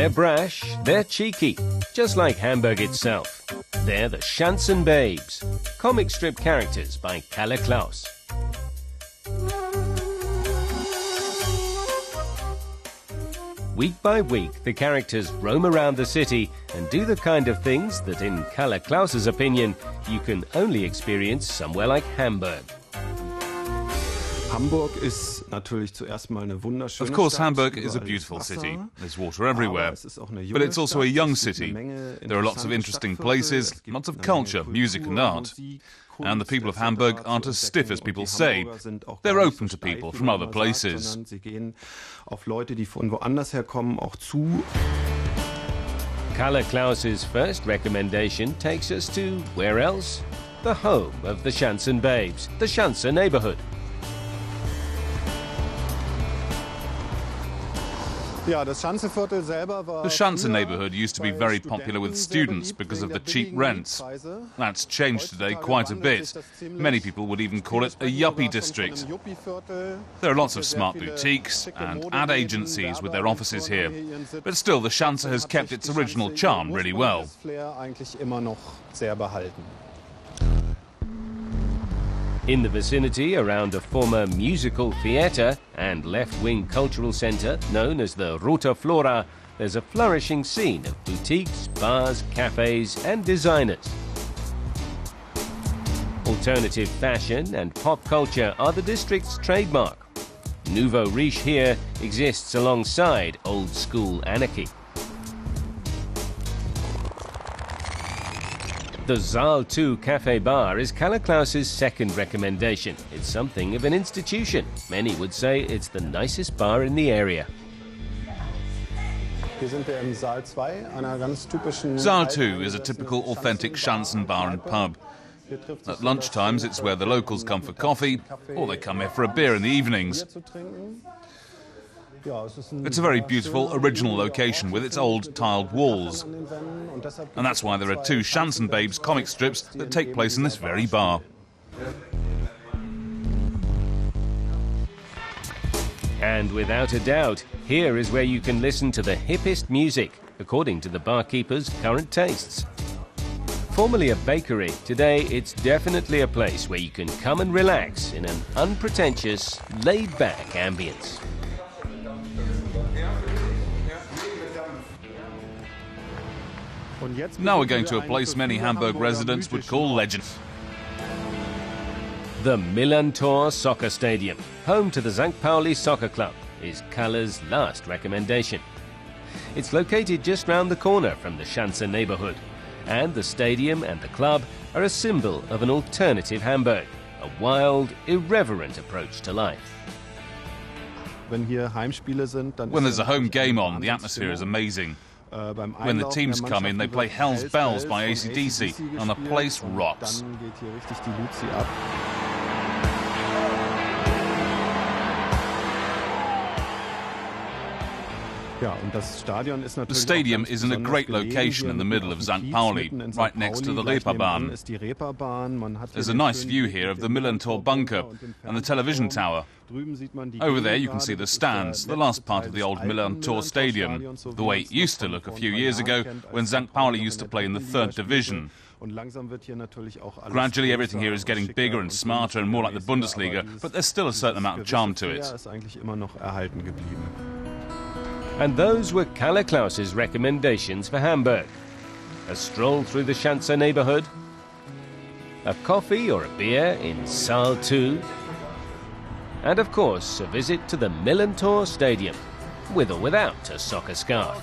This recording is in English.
They're brash, they're cheeky, just like Hamburg itself. They're the Schanzenbabes, comic strip characters by Calle Claus. Week by week, the characters roam around the city and do the kind of things that, in Calle Claus's opinion, you can only experience somewhere like Hamburg. Of course, Hamburg is a beautiful city. There's water everywhere. But it's also a young city. There are lots of interesting places, lots of culture, music and art. And the people of Hamburg aren't as stiff as people say. They're open to people from other places. Calle Claus's first recommendation takes us to where else? The home of the Schanzenbabes, the Schanze neighborhood. The Schanze neighborhood used to be very popular with students because of the cheap rents. That's changed today quite a bit. Many people would even call it a yuppie district. There are lots of smart boutiques and ad agencies with their offices here. But still, the Schanze has kept its original charm really well. In the vicinity, around a former musical theatre and left-wing cultural centre known as the Rote Flora, there's a flourishing scene of boutiques, bars, cafes and designers. Alternative fashion and pop culture are the district's trademark. Nouveau riche here exists alongside old-school anarchy. The Saal II cafe bar is Calle Claus's second recommendation. It's something of an institution. Many would say it's the nicest bar in the area. Saal II is a typical authentic Schanzen bar and pub. At lunchtimes it's where the locals come for coffee, or they come here for a beer in the evenings. It's a very beautiful, original location with its old tiled walls. And that's why there are two Schanzenbabes comic strips that take place in this very bar. And without a doubt, here is where you can listen to the hippest music, according to the barkeeper's current tastes. Formerly a bakery, today it's definitely a place where you can come and relax in an unpretentious, laid-back ambience. Now we're going to a place many Hamburg residents would call legend. The Millerntor soccer stadium, home to the St. Pauli soccer club, is Calle's last recommendation. It's located just round the corner from the Schanze neighborhood, and the stadium and the club are a symbol of an alternative Hamburg, a wild, irreverent approach to life. When there's a home game on, the atmosphere is amazing. When the teams come in, they play Hell's Bells by AC/DC, and the place rocks. The stadium is in a great location in the middle of St. Pauli, right next to the Reeperbahn. There's a nice view here of the Millerntor bunker and the television tower. Over there you can see the stands, the last part of the old Millerntor stadium, the way it used to look a few years ago when St. Pauli used to play in the 3rd division. Gradually everything here is getting bigger and smarter and more like the Bundesliga, but there's still a certain amount of charm to it. And those were Calle Claus's recommendations for Hamburg. A stroll through the Schanze neighborhood, a coffee or a beer in Saal II, and of course a visit to the Millerntor Stadium, with or without a soccer scarf.